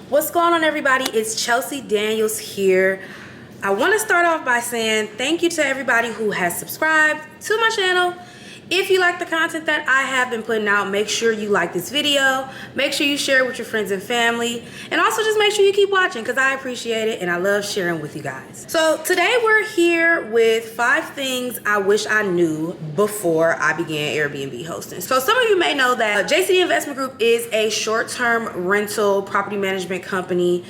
What's going on, everybody? It's Chelsea Daniels here. I want to start off by saying thank you to everybody who has subscribed to my channel. If you like the content that I have been putting out, make sure you like this video. Make sure you share it with your friends and family. And also just make sure you keep watching because I appreciate it and I love sharing with you guys. So today we're here with 5 things I wish I knew before I began Airbnb hosting. So some of you may know that JCD Investment Group is a short-term rental property management company.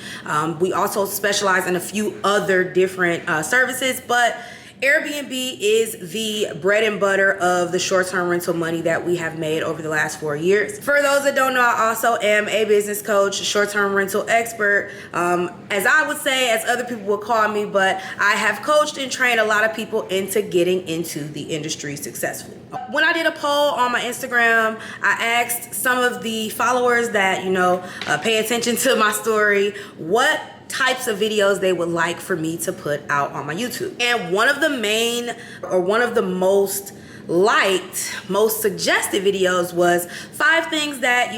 We also specialize in a few other different services, but Airbnb is the bread and butter of the short-term rental money that we have made over the last 4 years. For those that don't know, I also am a business coach, short-term rental expert, as I would say, as other people would call me, but I have coached and trained a lot of people into getting into the industry successfully. When I did a poll on my Instagram, I asked some of the followers that, pay attention to my story, what types of videos they would like for me to put out on my YouTube. And one of the most liked, most suggested videos was 5 things that,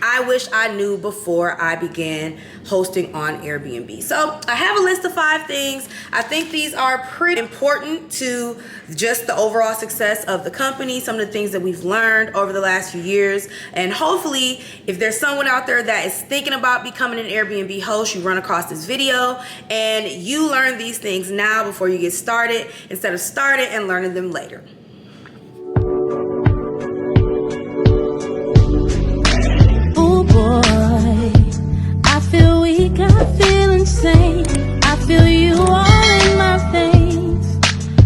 I wish I knew before I began hosting on Airbnb. So I have a list of 5 things. I think these are pretty important to just the overall success of the company, some of the things that we've learned over the last few years. And hopefully, if there's someone out there that is thinking about becoming an Airbnb host, you run across this video and you learn these things now before you get started, instead of starting and learning them later. I feel weak, I feel insane. I feel you all in my veins.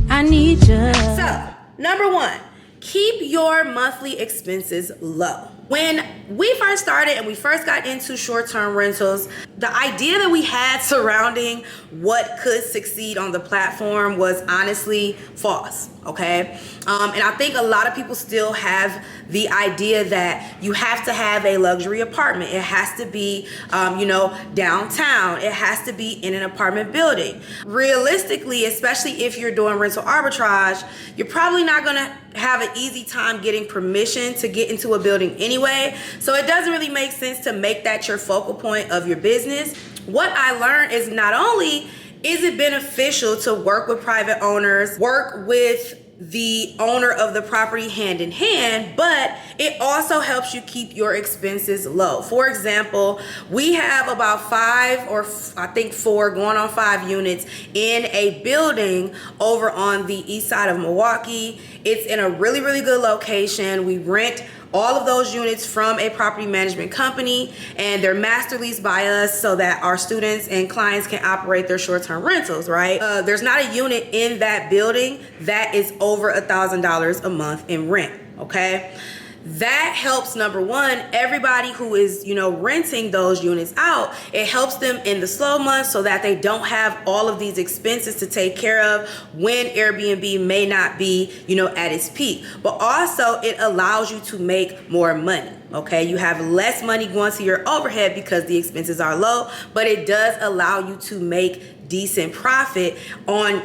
I need you. So, number 1, keep your monthly expenses low. When we first started and we first got into short-term rentals, the idea that we had surrounding what could succeed on the platform was honestly false, okay? And I think a lot of people still have the idea that you have to have a luxury apartment. It has to be, downtown. It has to be in an apartment building. Realistically, especially if you're doing rental arbitrage, you're probably not gonna have an easy time getting permission to get into a building anyway. So it doesn't really make sense to make that your focal point of your business. What I learned is not only is it beneficial to work with private owners, work with the owner of the property hand in hand, but it also helps you keep your expenses low. For example, we have about 5 or I think 4 going on 5 units in a building over on the east side of Milwaukee. It's in a really, really good location. We rent all of those units from a property management company, and they're master leased by us so that our students and clients can operate their short-term rentals, right? There's not a unit in that building that is over $1,000 a month in rent, okay? That helps, number 1, everybody who is, renting those units out. It helps them in the slow months so that they don't have all of these expenses to take care of when Airbnb may not be, at its peak. But also it allows you to make more money. Okay, you have less money going to your overhead because the expenses are low, but it does allow you to make decent profit on,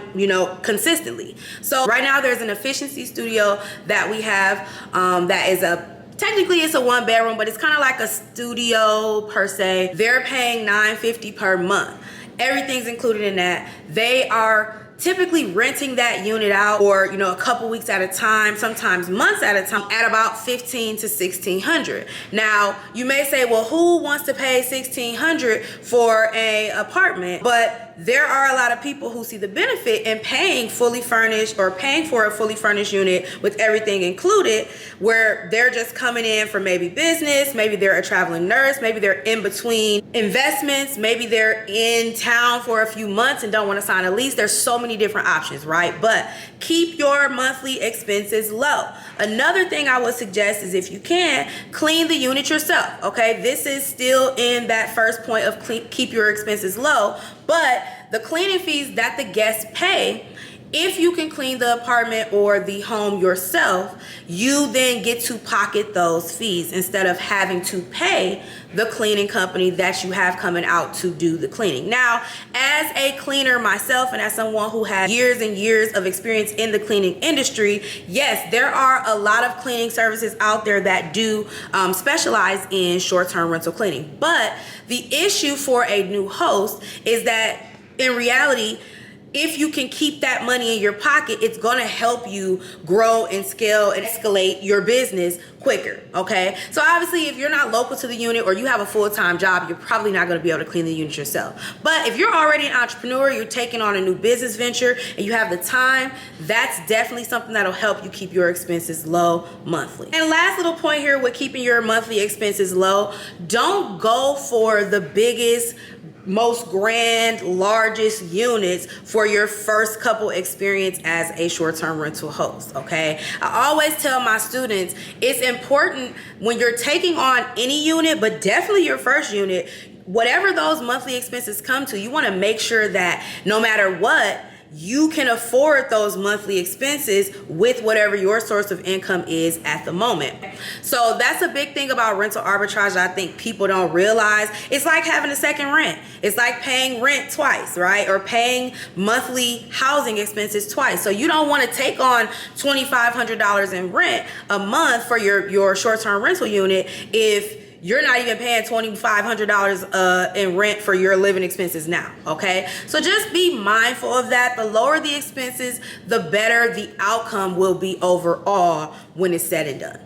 consistently. So right now there's an efficiency studio that we have that is technically it's a 1-bedroom, but it's kind of like a studio per se. They're paying $950 per month. Everything's included in that. They are typically renting that unit out for a couple weeks at a time, sometimes months at a time, at about $1,500 to $1,600. Now you may say, well, who wants to pay $1,600 for a apartment? But there are a lot of people who see the benefit in paying fully furnished or paying for a fully furnished unit with everything included, where they're just coming in for maybe business, maybe they're a traveling nurse, maybe they're in between investments, maybe they're in town for a few months and don't want to sign a lease. There's so many different options, right? But keep your monthly expenses low. Another thing I would suggest is, if you can, clean the unit yourself, okay? This is still in that first point of keep your expenses low, but the cleaning fees that the guests pay if you can clean the apartment or the home yourself, you then get to pocket those fees instead of having to pay the cleaning company that you have coming out to do the cleaning. Now, as a cleaner myself and as someone who has years and years of experience in the cleaning industry, yes, there are a lot of cleaning services out there that do specialize in short-term rental cleaning. But the issue for a new host is that in reality, if you can keep that money in your pocket, it's going to help you grow and scale and escalate your business quicker, okay? So obviously, if you're not local to the unit or you have a full-time job, you're probably not going to be able to clean the unit yourself. But if you're already an entrepreneur, you're taking on a new business venture, and you have the time, that's definitely something that'll help you keep your expenses low monthly. And last little point here with keeping your monthly expenses low, don't go for the biggest, most grand, largest units for your first couple experience as a short-term rental host, okay? I always tell my students it's important when you're taking on any unit, but definitely your first unit, whatever those monthly expenses come to, you want to make sure that no matter what, you can afford those monthly expenses with whatever your source of income is at the moment. So that's a big thing about rental arbitrage I think people don't realize. It's like having a second rent. It's like paying rent twice, right? Or paying monthly housing expenses twice. So you don't want to take on $2,500 in rent a month for your short-term rental unit if you're not even paying $2,500 in rent for your living expenses now, okay? So just be mindful of that. The lower the expenses, the better the outcome will be overall when it's said and done.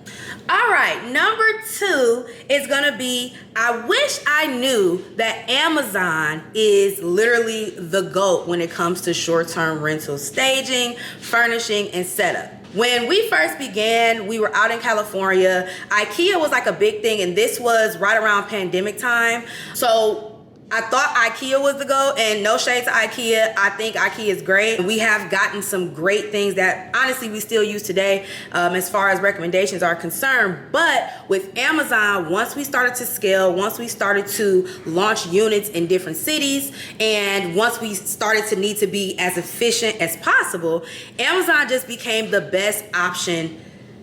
All right, number 2 is gonna be, I wish I knew that Amazon is literally the GOAT when it comes to short-term rental staging, furnishing, and setup. When we first began, we were out in California. IKEA was like a big thing, and this was right around pandemic time. So I thought IKEA was the GOAT, and no shade to IKEA. I think IKEA is great. We have gotten some great things that honestly we still use today as far as recommendations are concerned. But with Amazon, once we started to scale, once we started to launch units in different cities, and once we started to need to be as efficient as possible, Amazon just became the best option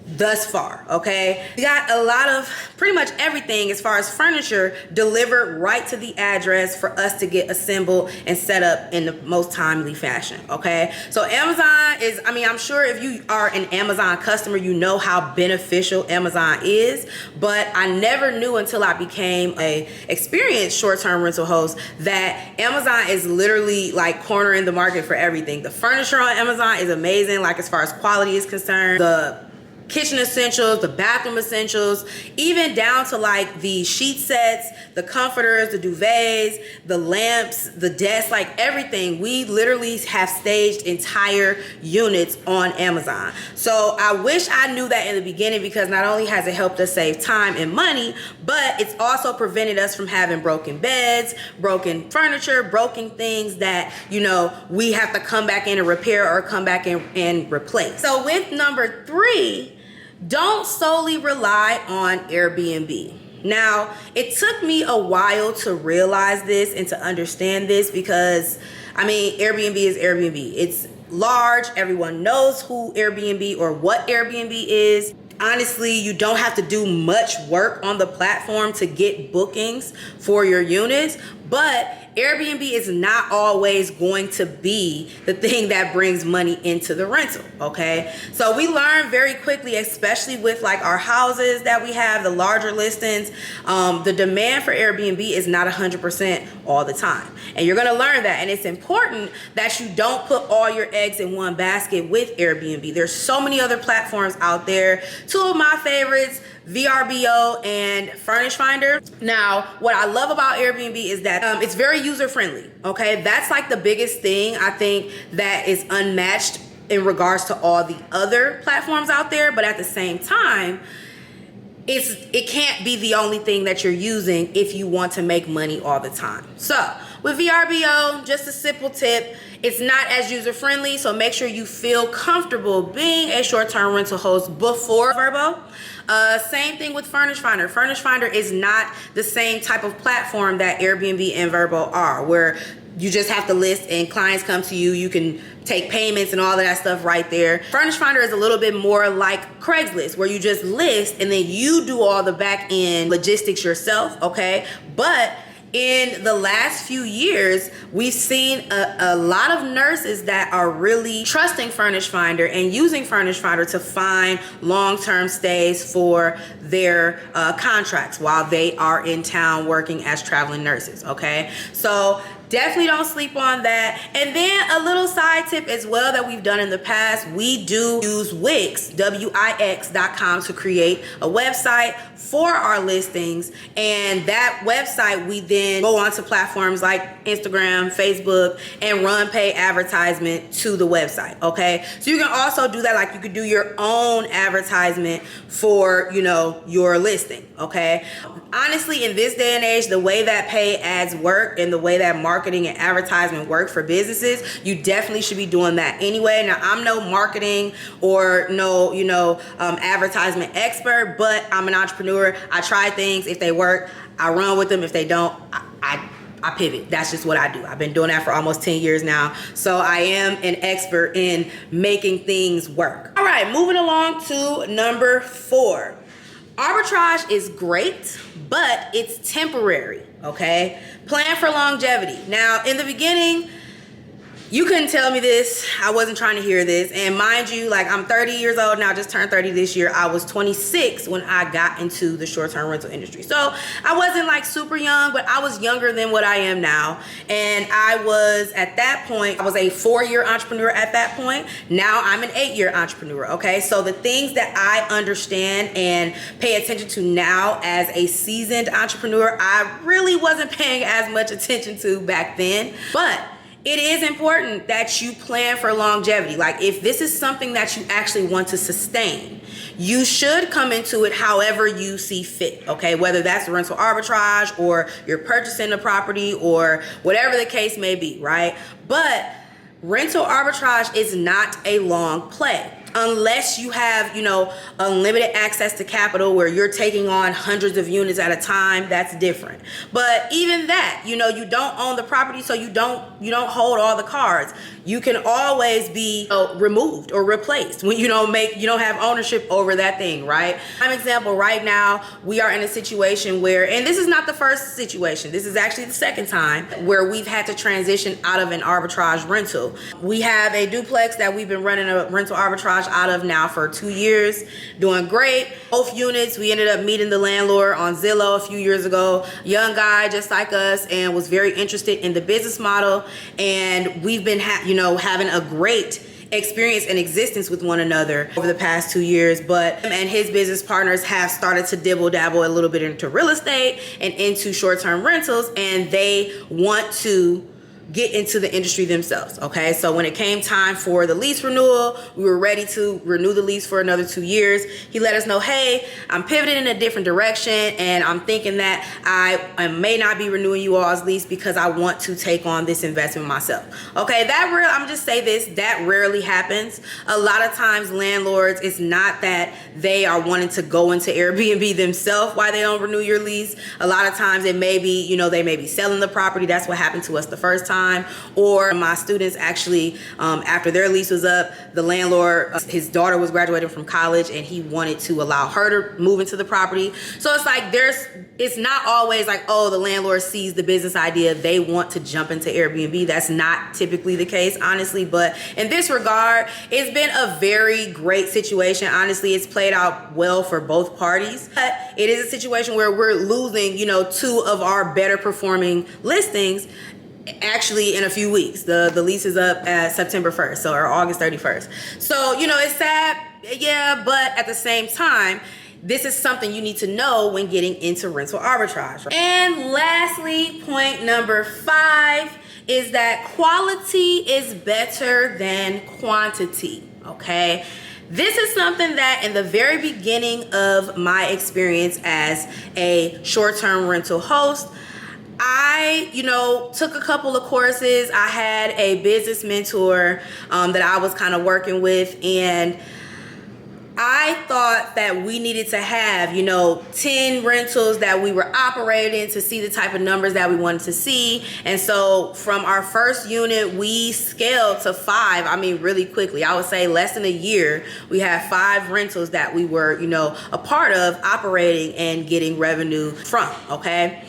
thus far, okay? We got a lot of pretty much everything as far as furniture delivered right to the address for us to get assembled and set up in the most timely fashion, okay? So Amazon is, I mean, I'm sure if you are an Amazon customer, you know how beneficial Amazon is, but I never knew until I became a experienced short-term rental host that Amazon is literally like cornering the market for everything. The furniture on Amazon is amazing, like as far as quality is concerned. The kitchen essentials, the bathroom essentials, even down to like the sheet sets, the comforters, the duvets, the lamps, the desks, like everything. We literally have staged entire units on Amazon. So I wish I knew that in the beginning, because not only has it helped us save time and money, but it's also prevented us from having broken beds, broken furniture, broken things that, you know, we have to come back in and repair or come back in and replace. So with number 3, don't solely rely on Airbnb. Now, it took me a while to realize this and to understand this because, I mean, Airbnb is Airbnb. It's large. Everyone knows who Airbnb or what Airbnb is. Honestly, you don't have to do much work on the platform to get bookings for your units, but Airbnb is not always going to be the thing that brings money into the rental, okay? So we learned very quickly, especially with like our houses that we have, the larger listings, the demand for Airbnb is not 100% all the time. And you're gonna learn that, and it's important that you don't put all your eggs in one basket with Airbnb. There's so many other platforms out there. 2 of my favorites, VRBO and Furnish Finder. Now, what I love about Airbnb is that it's very user-friendly, okay? That's like the biggest thing I think that is unmatched in regards to all the other platforms out there, but at the same time, it can't be the only thing that you're using if you want to make money all the time. So with VRBO, just a simple tip, it's not as user-friendly, so make sure you feel comfortable being a short-term rental host before Vrbo. Same thing with Furnish Finder. Furnish Finder is not the same type of platform that Airbnb and Vrbo are, where You just have to list and clients come to you. You can take payments and all of that stuff right there. Furnish Finder is a little bit more like Craigslist, where you just list and then you do all the back end logistics yourself, okay? But in the last few years, we've seen a lot of nurses that are really trusting Furnish Finder and using Furnish Finder to find long-term stays for their contracts while they are in town working as traveling nurses, okay? So definitely don't sleep on that. And then a little side tip as well that we've done in the past, we do use Wix, Wix.com, to create a website for our listings. And that website, we then go onto platforms like Instagram, Facebook, and run paid advertisement to the website, okay? So you can also do that, like you could do your own advertisement for, you know, your listing, okay? Honestly, in this day and age, the way that paid ads work and the way that marketing and advertisement work for businesses, you definitely should be doing that anyway. Now, I'm no marketing or no, advertisement expert, but I'm an entrepreneur. I try things. If they work, I run with them. If they don't, I pivot. That's just what I do. I've been doing that for almost 10 years now. So I am an expert in making things work. All right, moving along to number 4. Arbitrage is great, but it's temporary, okay? Plan for longevity. Now, in the beginning, you couldn't tell me this. I wasn't trying to hear this. And mind you, like, I'm 30 years old now, just turned 30 this year. I was 26 when I got into the short-term rental industry. So I wasn't like super young, but I was younger than what I am now. And I was, at that point, I was a 4-year entrepreneur at that point. Now I'm an 8-year entrepreneur, okay? So the things that I understand and pay attention to now as a seasoned entrepreneur, I really wasn't paying as much attention to back then. But it is important that you plan for longevity. Like, if this is something that you actually want to sustain, you should come into it however you see fit, okay? Whether that's rental arbitrage or you're purchasing a property or whatever the case may be, right? But rental arbitrage is not a long play. Unless you have, unlimited access to capital where you're taking on hundreds of units at a time, that's different. But even that, you don't own the property, so you don't hold all the cards. You can always be removed or replaced when you don't have ownership over that thing, right? Prime example, right now, we are in a situation where, and this is not the first situation, this is actually the second time where we've had to transition out of an arbitrage rental. We have a duplex that we've been running a rental arbitrage out of now for 2 years, doing great. Both units, we ended up meeting the landlord on Zillow a few years ago, young guy just like us, and was very interested in the business model. And we've been having a great experience and existence with one another over the past 2 years. But him and his business partners have started to dibble dabble a little bit into real estate and into short-term rentals, and they want to get into the industry themselves, okay? So when it came time for the lease renewal, we were ready to renew the lease for another 2 years. He let us know, hey, I'm pivoting in a different direction, and I'm thinking that I may not be renewing you all's lease because I want to take on this investment myself. Okay, I'm just say this, that rarely happens. A lot of times landlords, it's not that they are wanting to go into Airbnb themselves why they don't renew your lease. A lot of times it may be, they may be selling the property. That's what happened to us the first time. Or my students actually, after their lease was up, the landlord, his daughter was graduating from college and he wanted to allow her to move into the property. So it's like it's not always like, oh, the landlord sees the business idea, they want to jump into Airbnb. That's not typically the case, honestly. But in this regard, it's been a very great situation. Honestly, it's played out well for both parties. But it is a situation where we're losing, 2 of our better performing listings actually in a few weeks. The lease is up at September 1st, or August 31st. So, it's sad, yeah, but at the same time, this is something you need to know when getting into rental arbitrage. And lastly, point number 5 is that quality is better than quantity, okay? This is something that in the very beginning of my experience as a short-term rental host, I, took a couple of courses. I had a business mentor that I was kind of working with, and I thought that we needed to have, 10 rentals that we were operating to see the type of numbers that we wanted to see. And so from our first unit, we scaled to 5. I mean, really quickly. I would say less than a year, we had 5 rentals that we were, a part of operating and getting revenue from, okay?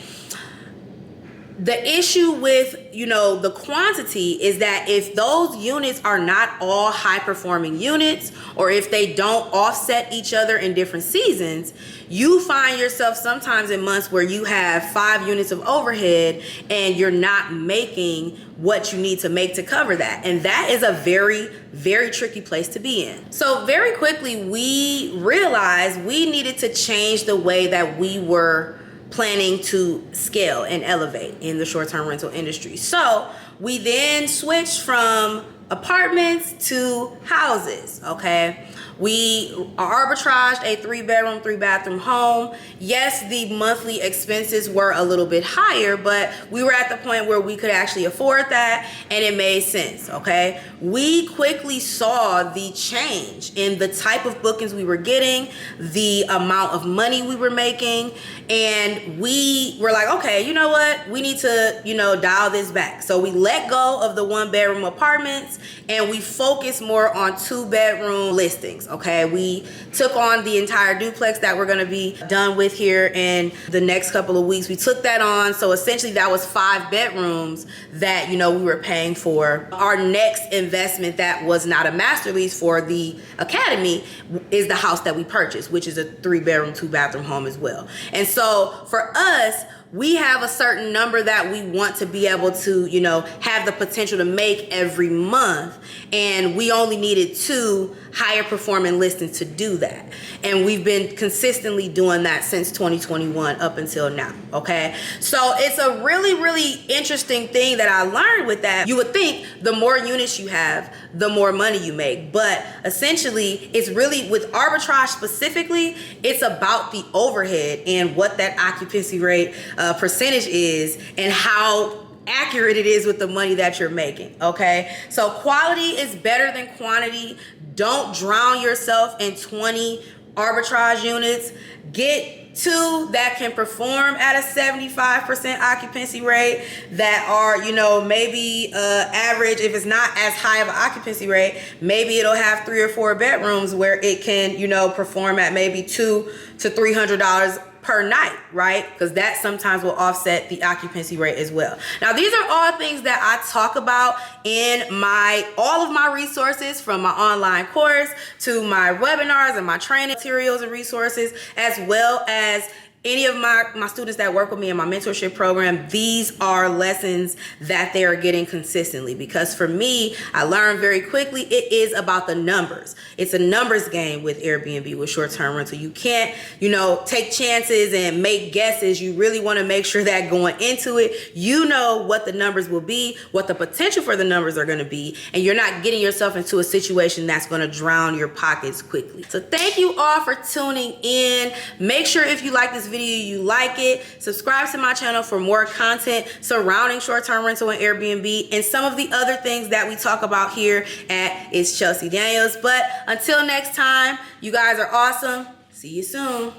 The issue with, the quantity is that if those units are not all high performing units, or if they don't offset each other in different seasons, you find yourself sometimes in months where you have 5 units of overhead and you're not making what you need to make to cover that. And that is a very, very tricky place to be in. So very quickly, we realized we needed to change the way that we were planning to scale and elevate in the short-term rental industry. So we then switched from apartments to houses, okay? We arbitraged a 3-bedroom, 3-bathroom home. Yes, the monthly expenses were a little bit higher, but we were at the point where we could actually afford that and it made sense, okay? We quickly saw the change in the type of bookings we were getting, the amount of money we were making, and we were like, okay, you know what? We need to, dial this back. So we let go of the 1-bedroom apartments and we focused more on 2-bedroom listings. Okay, we took on the entire duplex that we're going to be done with here in the next couple of weeks. We took that on. So essentially that was 5 bedrooms that, we were paying for. Our next investment that was not a master lease for the academy is the house that we purchased, which is a 3-bedroom, 2-bathroom home as well. And so for us, we have a certain number that we want to be able to, have the potential to make every month. And we only needed 2 higher performing listings to do that. And we've been consistently doing that since 2021 up until now, okay? So it's a really, really interesting thing that I learned with that. You would think the more units you have, the more money you make. But essentially, it's really, with arbitrage specifically, it's about the overhead and what that occupancy rate percentage is and how accurate it is with the money that you're making, okay? So quality is better than quantity. Don't drown yourself in 20 arbitrage units. Get 2 that can perform at a 75% occupancy rate that are, maybe average. If it's not as high of an occupancy rate, maybe it'll have 3 or 4 bedrooms where it can, perform at maybe $200 to $300 per night, right? Because that sometimes will offset the occupancy rate as well. Now, these are all things that I talk about in all of my resources, from my online course to my webinars and my training materials and resources, as well as any of my students that work with me in my mentorship program. These are lessons that they are getting consistently, because for me, I learned very quickly it is about the numbers. It's a numbers game with Airbnb, with short-term rental. You can't, take chances and make guesses. You really want to make sure that going into it, what the numbers will be, what the potential for the numbers are going to be, and you're not getting yourself into a situation that's going to drown your pockets quickly. So thank you all for tuning in. Make sure if you like this video, you like it, subscribe to my channel for more content surrounding short-term rental and Airbnb and some of the other things that we talk about here at It's Chelsea Daniels. But until next time, you guys are awesome. See you soon.